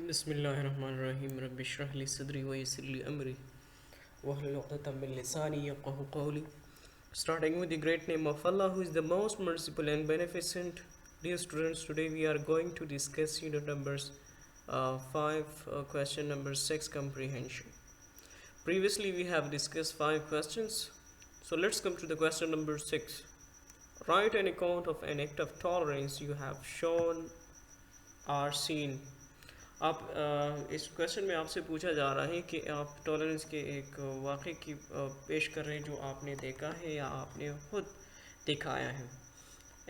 بسم الله الرحمن الرحيم رب اشرح لي صدري ويسر لي أمري واحلل عقدة من لساني يفقهوا قولي. Starting with the great name of Allah, who is the most merciful and beneficent. Dear students, today we are going to discuss unit numbers 5, question number 6, comprehension. Previously we have discussed 5 questions, so let's come to the question number 6. Write an account of an act of tolerance you have shown or seen. آپ اس question میں آپ سے پوچھا جا رہا ہے کہ آپ ٹالرنس کے ایک واقعے کی پیش کر رہے ہیں جو آپ نے دیکھا ہے یا آپ نے خود دکھایا ہے.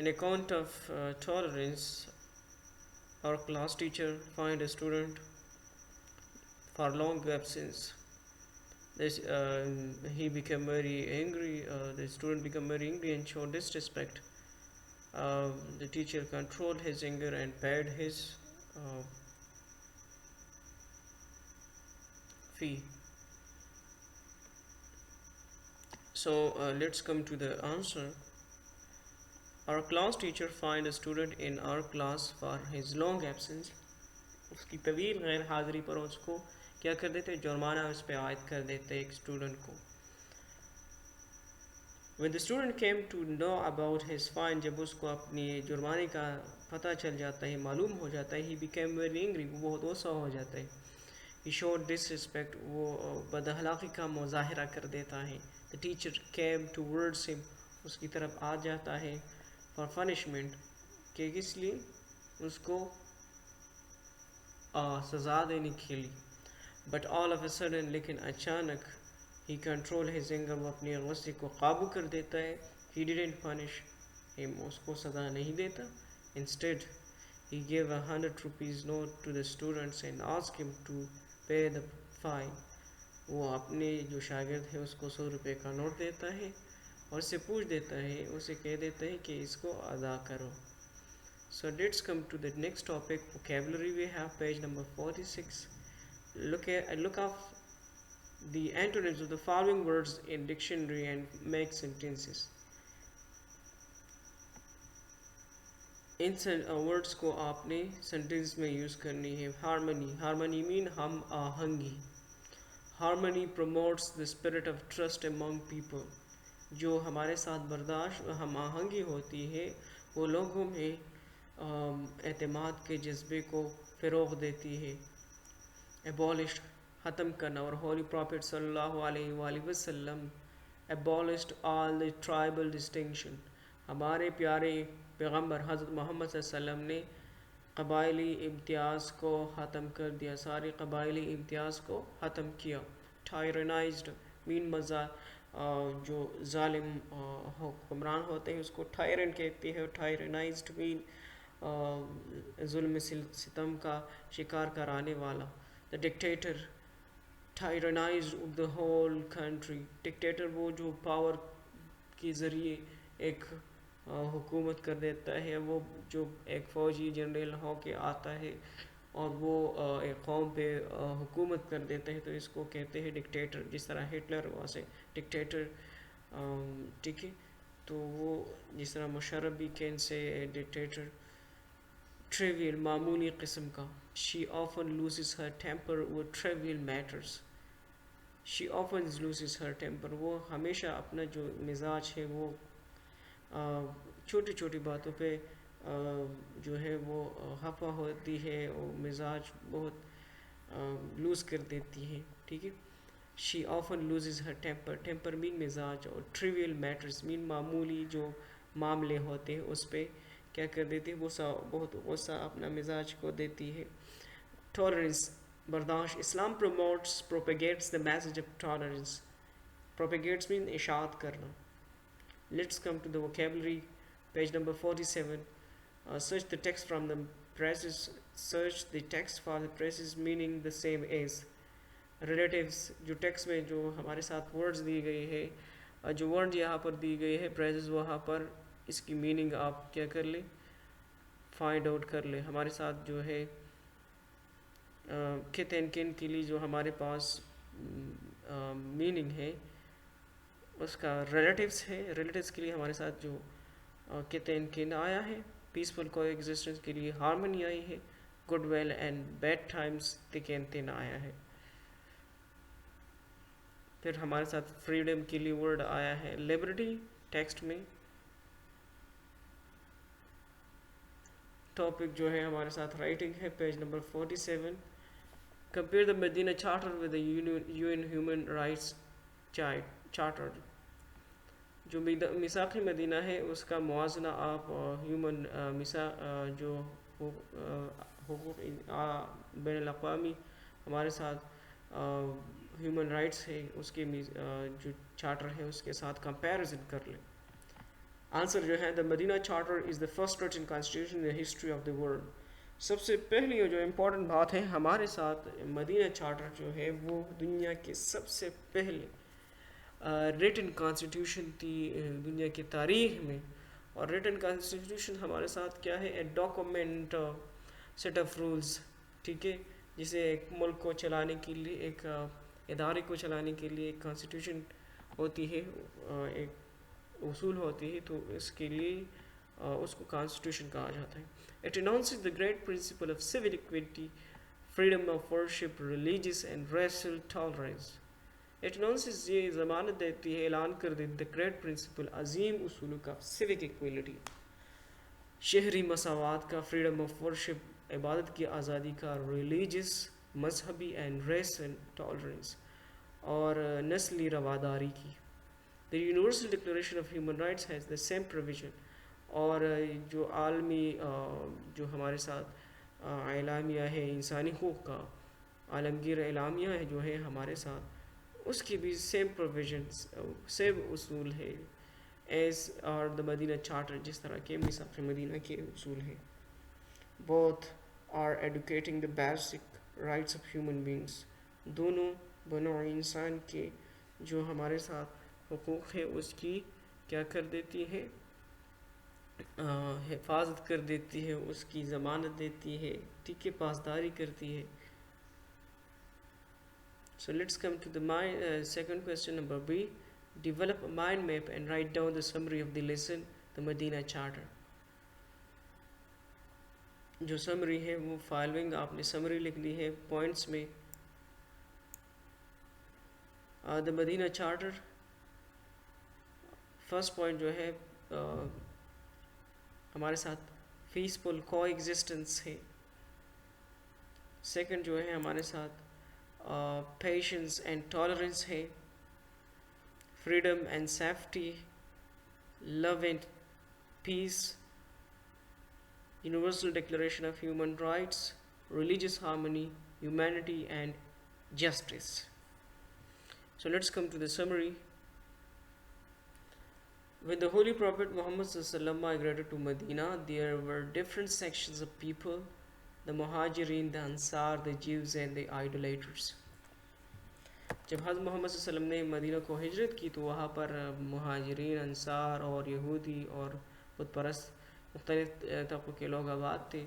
An account of tolerance. Our class teacher find a student for long absence. He became very angry. The student became very angry and showed disrespect. The teacher controlled his anger and paid his fee. So let's come to the answer. Our class teacher find a student in our class for his long absence. اس کی طویل غیر حاضری پر اس کو کیا کر دیتے؟ جرمانہ اس پہ عائد کر دیتے ایک اسٹوڈنٹ کو. When the student came to know about his fine, جب اس کو اپنی جرمانے کا پتہ چل جاتا ہے، معلوم ہو جاتا ہے, he became very angry. وہ بہت غصہ ہو جاتا ہے. He showed disrespect. وہ بد اخلاقی کا مظاہرہ کر دیتا ہے. The teacher came towards him. اس کی طرف آ جاتا ہے for punishment. کہ کس لیے؟ اس کو سزا دینے کے لیے. But all of a sudden, لیکن اچانک, he controlled his anger. وہ اپنے غصے کو قابو کر دیتا ہے. He didn't punish him. اس کو سزا نہیں دیتا. Instead, he gave 100 rupees note to the students and asked him to pay the fine. وہ اپنے جو شاگرد ہے اس کو 100 روپے کا نوٹ دیتا ہے اور اسے پوچھ دیتا ہے, اسے کہہ دیتا ہے کہ اس کو ادا کرو. So let's come to the next topic, vocabulary. We have page number 46. Look up the antonyms of the following words in dictionary and make sentences. In words کو آپ نے سینٹینس میں یوز کرنی ہے. ہارمنی. ہارمنی مین ہم آہنگی. Harmony promotes the spirit of trust among people. جو ہمارے ساتھ برداشت ہم آہنگی ہوتی ہے وہ لوگوں میں اعتماد کے جذبے کو فروغ دیتی ہے. abolished ختم کرنا. اور ہولی پروفٹ صلی اللہ علیہ وآلہ وسلم abolished all the tribal distinction. ہمارے پیارے پیغمبر حضرت محمد صلی اللہ علیہ وسلم نے قبائلی امتیاز کو ختم کر دیا. سارے قبائلی امتیاز کو ختم کیا. tyrannized مین جو ظالم حکمران ہوتے ہیں اس کو ٹائرن کہتے ہیں. tyrannized مین ظلم ستم کا شکار کرانے والا. the dictator tyrannized the whole country. dictator وہ جو پاور کے ذریعے ایک حکومت کر دیتا ہے, وہ جو ایک فوجی جنرل ہو کے آتا ہے اور وہ ایک قوم پہ حکومت کر دیتا ہے, تو اس کو کہتے ہیں ڈکٹیٹر. جس طرح ہٹلر واسے ڈکٹیٹر, ٹھیک ہے, تو وہ جس طرح مشرف بھی کین سے ڈکٹیٹر. trivial معمولی قسم کا. she often loses her temper with trivial matters. she often loses her temper. وہ ہمیشہ اپنا جو مزاج ہے وہ چھوٹی چھوٹی باتوں پہ جو ہے وہ خفا ہوتی ہے اور مزاج بہت لوز کر دیتی ہے, ٹھیک ہے. she often loses her temper. temper مین مزاج, اور trivial matters مین معمولی جو معاملے ہوتے ہیں اس پہ کیا کر دیتی ہے, وہ بہت غصہ اپنا مزاج کو دیتی ہے. tolerance برداشت. اسلام propagates the message of tolerance. propagates مین اشاعت کرنا. Let's come to the vocabulary, page number 47. Search the text from the phrases. Search the text for the phrases meaning the same as. relatives جو text میں جو ہمارے ساتھ words the گئی ہے, جو ورڈ یہاں پر دی گئی ہے, phrases وہاں پر اس کی میننگ آپ کیا کر لیں, فائنڈ آؤٹ کر لیں. ہمارے ساتھ جو ہے کت اینڈ کن کے لیے جو ہمارے پاس میننگ ہے اس کا ریلیٹیوز ہے. ریلیٹیوز کے لیے ہمارے ساتھ جو کت اینڈ کن آیا ہے. پیسفل کو ایگزسٹنس کے لیے ہارمنی آئی ہے. Good well and bad times تے کہتے نہ آیا ہے. پھر ہمارے ساتھ فریڈم کے لیے ورڈ آیا ہے لبرٹی ٹیکسٹ میں. ٹاپک جو ہے ہمارے ساتھ رائٹنگ ہے page number 47. Compare the Medina charter with the UN human rights charter. جو میثاق مدینہ ہے اس کا موازنہ آپ ہیومن جو حقوق بین الاقوامی ہمارے ساتھ ہیومن رائٹس ہے اس کے جو چارٹر ہے اس کے ساتھ کمپیریزن کر لیں. آنسر جو ہے the Medina charter is the first written constitution in the history of the world. سب سے پہلی جو امپورٹنٹ بات ہے ہمارے ساتھ مدینہ چارٹر جو ہے وہ دنیا کے سب سے پہلے ریٹن کانسٹیٹیوشن تھی دنیا کی تاریخ میں. اور ریٹن کانسٹیٹیوشن ہمارے ساتھ کیا ہے؟ A document set of rules. ٹھیک ہے، جسے ایک ملک کو چلانے کے لیے ایک ادارے کو چلانے کے لیے ایک کانسٹیٹیوشن ہوتی ہے، ایک اصول ہوتی ہے، تو اس کے لیے اس کو کانسٹیٹیوشن کہا جاتا ہے. It announces the great principle of civil equality, freedom of worship, religious and racial tolerance. It announces یہ ضمانت دیتی ہے، اعلان کر دیتی ہے گریٹ پرنسپل عظیم اصولوں کا civic equality، شہری مساوات کا، freedom of worship عبادت کی آزادی کا، religious مذہبی and racial tolerance اور نسلی رواداری کی. The Universal Declaration of Human Rights has the same provision. اور جو عالمی جو ہمارے ساتھ اعلامیہ ہے انسانی حقوق کا، عالمگیر اعلامیہ ہے جو ہے ہمارے ساتھ، اس کی بھی سیم پروویژنس سیم اصول ہے ایز اور دا مدینہ چارٹر، جس طرح کے میثاق مدینہ کے اصول ہیں. Both are advocating the basic rights of human beings. دونوں بنوع انسان کے جو ہمارے ساتھ حقوق ہے اس کی کیا کر دیتی ہے؟ حفاظت کر دیتی ہے، اس کی ضمانت دیتی ہے، ٹھیک ہے، پاسداری کرتی ہے. So let's come to the second question, number B. Develop a mind map and write down the summary of the lesson, the Medina Charter. جو سمری ہے وہ فالوئنگ آپ نے سمری لکھ لی ہے پوائنٹس میں. The Medina Charter first point جو ہے ہمارے ساتھ پیسفل کو ایگزسٹنس ہے. سیکنڈ جو ہے ہمارے ساتھ پیشنس اینڈ ٹالرنس ہے. Freedom and safety, love and peace, universal declaration of human rights, religious harmony, humanity and justice. So let's come to the summary. When the Holy Prophet Muhammad ﷺ migrated to Medina, there were different sections of people: the Muhajirin, the Ansar, the Jews and the idolaters. جب حضرت محمد صلی اللہ علیہ وسلم نے مدینہ کو ہجرت کی تو وہاں پر مہاجرین، انصار اور یہودی اور بت پرست مختلف طبقوں کے لوگ آباد تھے.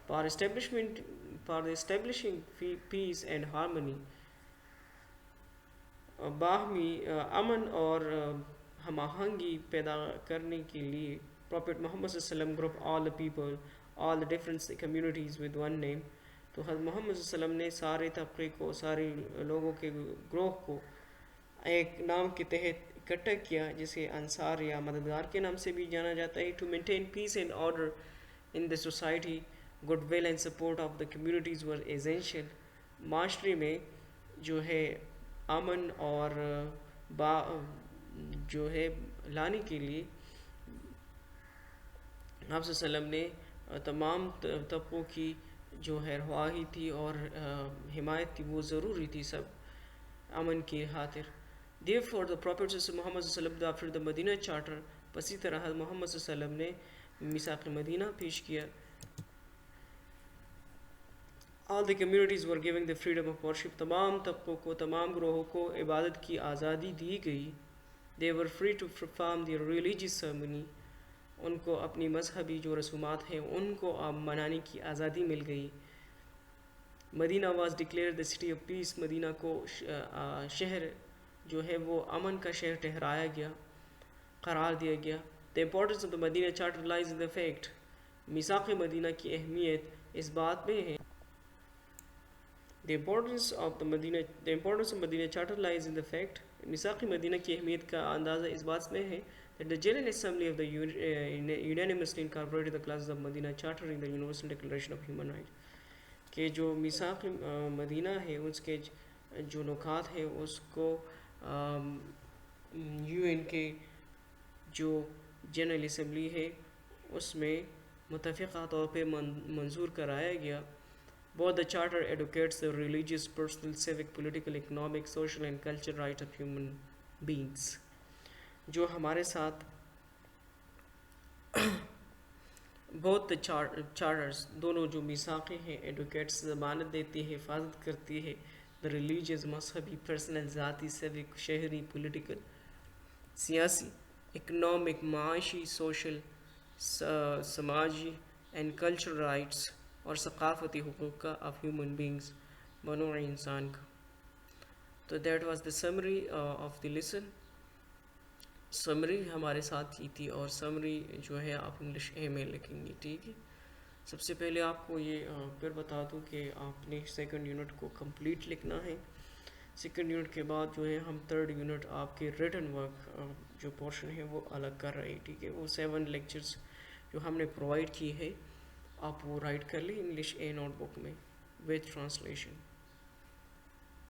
For the establishing peace and harmony، باہمی امن اور ہم آہنگی پیدا کرنے کے لیے پروفیٹ محمد صلی اللہ علیہ وسلم group all the people, all the different communities with one name. تو حضرت محمد صلی اللہ علیہ وسلم نے سارے طبقے کو، سارے لوگوں کے گروہ کو ایک نام کے تحت اکٹھا کیا جسے انصار یا مددگار کے نام سے بھی جانا جاتا ہے. To maintain peace and order in the society, goodwill and support of the communities were essential. معاشرے میں جو ہے امن اور جو ہے لانے کے لیے آپ صلی اللہ علیہ وسلم نے تمام طبقوں کی جو ہے رہوائی تھی اور حمایت تھی، وہ ضروری تھی سب امن کی خاطر. Therefore the Prophet Muhammad صلی اللہ علیہ وسلم after the Medina Charter، پسی طرح محمد صلی اللہ علیہ وسلم نے میثاق مدینہ پیش کیا. All the communities were given the freedom of worship. تمام طبقوں کو، تمام گروہوں کو عبادت کی آزادی دی گئی. They were free to perform their religious ceremony. ان کو اپنی مذہبی جو رسومات ہیں ان کو منانے کی آزادی مل گئی. مدینہ was declared the city of peace. مدینہ کو شہر جو ہے وہ امن کا شہر ٹھہرایا گیا، قرار دیا گیا. The importance of the Medina Charter lies in the fact، میثاق مدینہ کی اہمیت اس بات میں ہے The importance of Medina Charter lies in the fact میثاق مدینہ کی اہمیت کا اندازہ اس بات میں ہے that the General Assembly of the unanimously incorporated the clauses of Medina Charter in the Universal Declaration of Human Rights. کہ جو میثاق مدینہ ہے اس کے جو نکات ہیں اس کو یو این کے جو جنرل اسمبلی ہے اس میں متفقہ طور پہ منظور کرایا گیا. Both the charter advocates the religious, personal, civic, political, economic, social and cultural rights of human beings. جو ہمارے ساتھ both the charters دونوں جو میثاقیں ہیں ایڈوکیٹس ضمانت دیتی ہے حفاظت کرتی ہے the religious مذہبی personal ذاتی civic شہری political سیاسی economic معاشی social سماجی and cultural rights اور ثقافتی حقوق کا آف ہیومن بینگز بنوع انسان کا. تو that was the summary of the lesson. Summary ہمارے ساتھ کی تھی اور سمری جو ہے آپ انگلش اے میں لکھیں گے. ٹھیک ہے. سب سے پہلے آپ کو یہ پھر بتا دوں کہ آپ نے سیکنڈ یونٹ کو کمپلیٹ لکھنا ہے. سیکنڈ یونٹ کے بعد جو ہے ہم تھرڈ یونٹ آپ کے ریٹن ورک جو پورشن ہے وہ الگ کر رہے ہیں. ٹھیک ہے. وہ 7 لیکچرز جو ہم نے پرووائڈ کی ہے آپ وہ رائٹ کر لیں انگلش اے نوٹ بک میں وتھ ٹرانسلیشن.